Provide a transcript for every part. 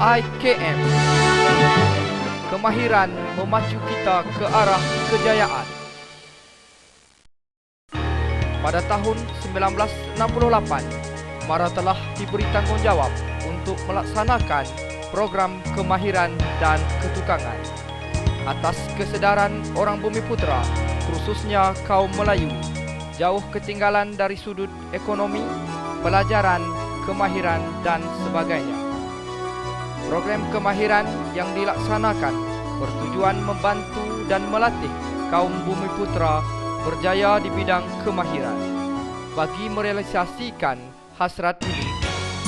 IKM. Kemahiran memacu kita ke arah kejayaan. Pada tahun 1968, MARA telah diberi tanggungjawab untuk melaksanakan program kemahiran dan ketukangan. Atas kesedaran orang Bumiputra, khususnya kaum Melayu, jauh ketinggalan dari sudut ekonomi, pelajaran, kemahiran dan sebagainya. Program kemahiran yang dilaksanakan bertujuan membantu dan melatih kaum Bumiputra berjaya di bidang kemahiran. Bagi merealisasikan hasrat ini,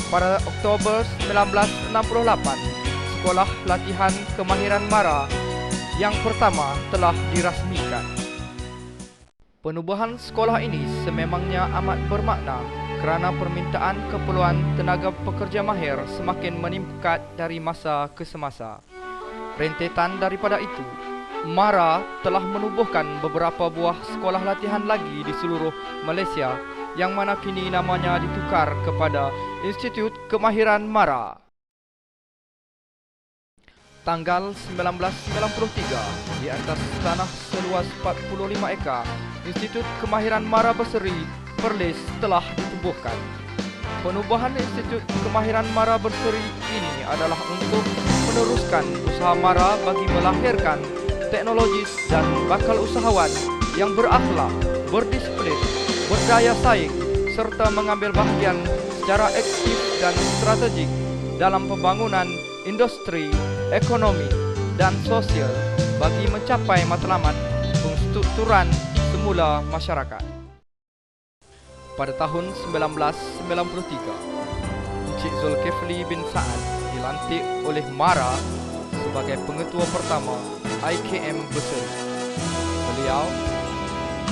pada Oktober 1968, Sekolah Latihan Kemahiran MARA yang pertama telah dirasmikan. Penubuhan sekolah ini sememangnya amat bermakna kerana permintaan keperluan tenaga pekerja mahir semakin meningkat dari masa ke semasa. Rentetan daripada itu, MARA telah menubuhkan beberapa buah sekolah latihan lagi di seluruh Malaysia yang mana kini namanya ditukar kepada Institut Kemahiran MARA. Tanggal 1993, di atas tanah seluas 45 ekar, Institut Kemahiran MARA Berseri, Perlis telah ditubuhkan. Penubuhan Institut Kemahiran MARA Berseri ini adalah untuk meneruskan usaha MARA bagi melahirkan teknologis dan bakal usahawan yang berakhlak, berdisiplin, berdaya saing serta mengambil bahagian secara aktif dan strategik dalam pembangunan industri, ekonomi dan sosial bagi mencapai matlamat pengstrukturan semula masyarakat. Pada tahun 1993, Encik Zulkifli bin Saad dilantik oleh MARA sebagai pengetua pertama IKM Berseri. Beliau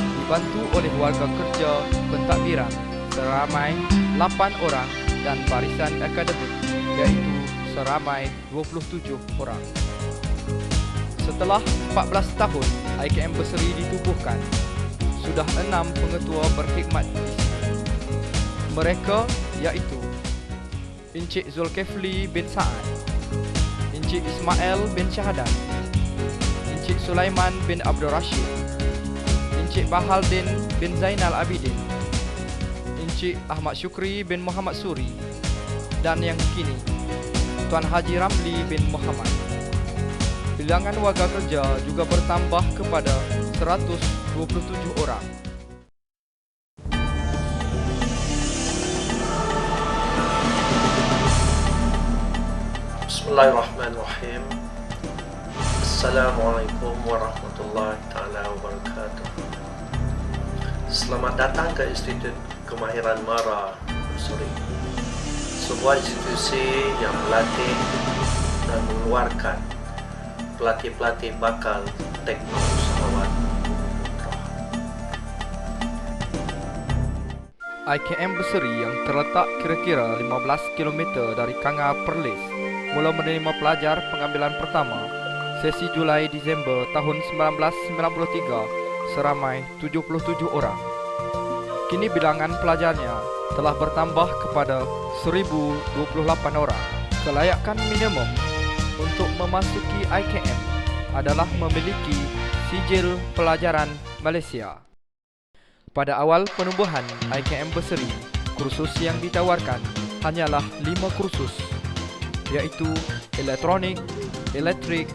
dibantu oleh warga kerja pentadbiran seramai 8 orang dan barisan akademik iaitu seramai 27 orang. Setelah 14 tahun IKM Berseri ditubuhkan, sudah 6 pengetua berkhidmat di sini. Mereka iaitu Encik Zulkifli bin Saad, Encik Ismail bin Syahadat, Encik Sulaiman bin Abdul Rashid, Encik Bahaldin bin Zainal Abidin, Encik Ahmad Syukri bin Muhammad Suri, dan yang kini Tuan Haji Ramli bin Muhammad. Bilangan warga kerja juga bertambah kepada 127 orang. Bismillahirrahmanirrahim. Assalamualaikum warahmatullahi taala wabarakatuh. Selamat datang ke Institut Kemahiran MARA Berseri, sebuah institusi yang melatih dan mengeluarkan pelatih-pelatih bakal teknousahawan Bumiputra. IKM Berseri yang terletak kira-kira 15 km dari Kanga Perlis mula menerima pelajar pengambilan pertama sesi Julai Disember tahun 1993 seramai 77 orang. Kini bilangan pelajarnya telah bertambah kepada 1028 orang. Kelayakan minimum untuk memasuki IKM adalah memiliki sijil pelajaran Malaysia. Pada awal penubuhan IKM Berseri, kursus yang ditawarkan hanyalah 5 kursus, iaitu elektronik, elektrik,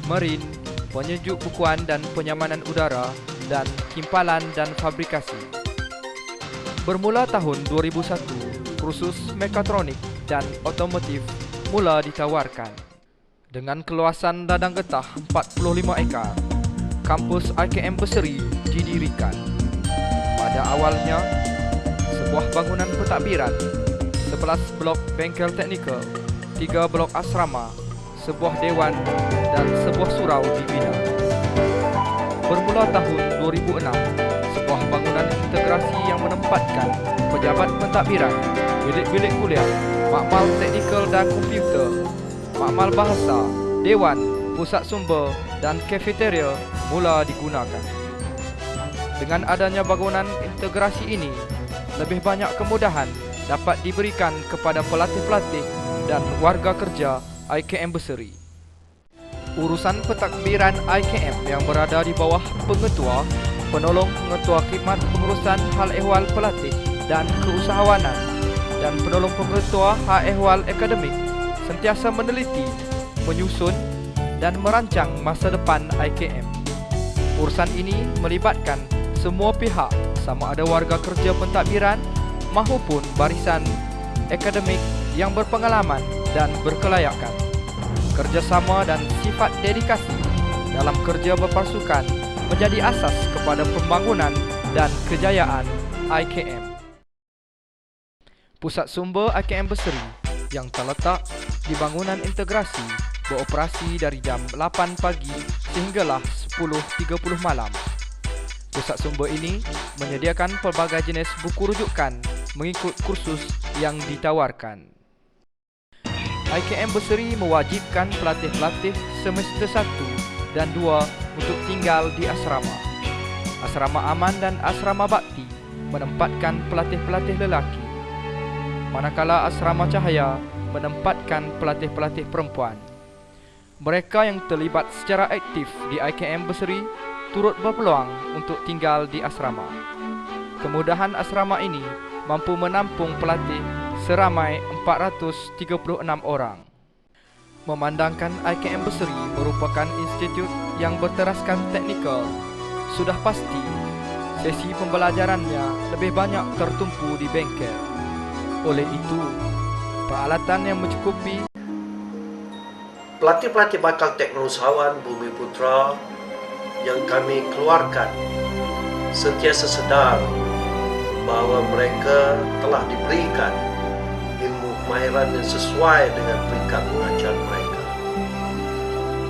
marine, penyejuk bukuan dan penyamanan udara, dan timpalan dan fabrikasi. Bermula tahun 2001, kursus mekatronik dan otomotif mula ditawarkan. Dengan keluasan ladang getah 45 ekar, kampus IKM Berseri didirikan. Pada awalnya, sebuah bangunan pentadbiran, 11 blok bengkel teknikal, 3 blok asrama, sebuah dewan dan sebuah surau dibina. Bermula tahun 2006, sebuah bangunan integrasi yang menempatkan pejabat pentadbiran, bilik-bilik kuliah, makmal teknikal dan komputer, makmal bahasa, dewan, pusat sumber dan kafeteria mula digunakan. Dengan adanya bangunan integrasi ini, lebih banyak kemudahan dapat diberikan kepada pelatih-pelatih dan warga kerja IKM Berseri. Urusan pentadbiran IKM yang berada di bawah pengetua, penolong pengetua khidmat pengurusan hal ehwal pelatih dan keusahawanan dan penolong pengetua hal ehwal akademik sentiasa meneliti, menyusun dan merancang masa depan IKM. Urusan ini melibatkan semua pihak, sama ada warga kerja pentadbiran maupun barisan akademik yang berpengalaman dan berkelayakan. Kerjasama dan sifat dedikasi dalam kerja berpasukan menjadi asas kepada pembangunan dan kejayaan IKM. Pusat sumber IKM Berseri yang terletak di bangunan integrasi beroperasi dari jam 8 pagi sehinggalah 10.30 malam. Pusat sumber ini menyediakan pelbagai jenis buku rujukan mengikut kursus yang ditawarkan. IKM Berseri mewajibkan pelatih-pelatih semester 1 dan 2 untuk tinggal di asrama. Asrama aman dan asrama bakti menempatkan pelatih-pelatih lelaki, manakala asrama cahaya menempatkan pelatih-pelatih perempuan. Mereka yang terlibat secara aktif di IKM Berseri turut berpeluang untuk tinggal di asrama. Kemudahan asrama ini mampu menampung pelatih seramai 436 orang. Memandangkan IKM Berseri merupakan institut yang berteraskan teknikal, sudah pasti sesi pembelajarannya lebih banyak tertumpu di bengkel. Oleh itu, peralatan yang mencukupi Pelatih-pelatih bakal teknousahawan Bumi Putra yang kami keluarkan sentiasa sedar bahawa mereka telah diberikan ilmu kemahiran yang sesuai dengan peringkat mengajar mereka.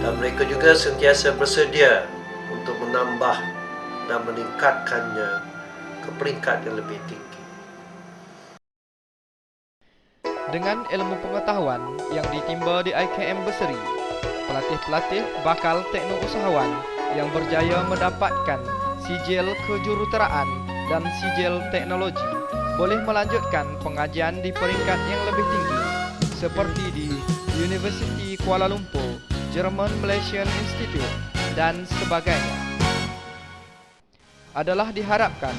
Dan mereka juga sentiasa bersedia untuk menambah dan meningkatkannya ke peringkat yang lebih tinggi. dengan ilmu pengetahuan yang ditimba di IKM Berseri, pelatih-pelatih bakal teknousahawan yang berjaya mendapatkan sijil kejuruteraan dan sijil teknologi boleh melanjutkan pengajian di peringkat yang lebih tinggi seperti di University Kuala Lumpur, German Malaysian Institute dan sebagainya. Adalah diharapkan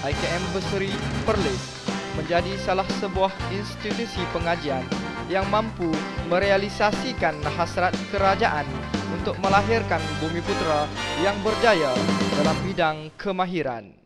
IKM Berseri Perlis menjadi salah sebuah institusi pengajian yang mampu merealisasikan hasrat kerajaan untuk melahirkan bumi putra yang berjaya dalam bidang kemahiran.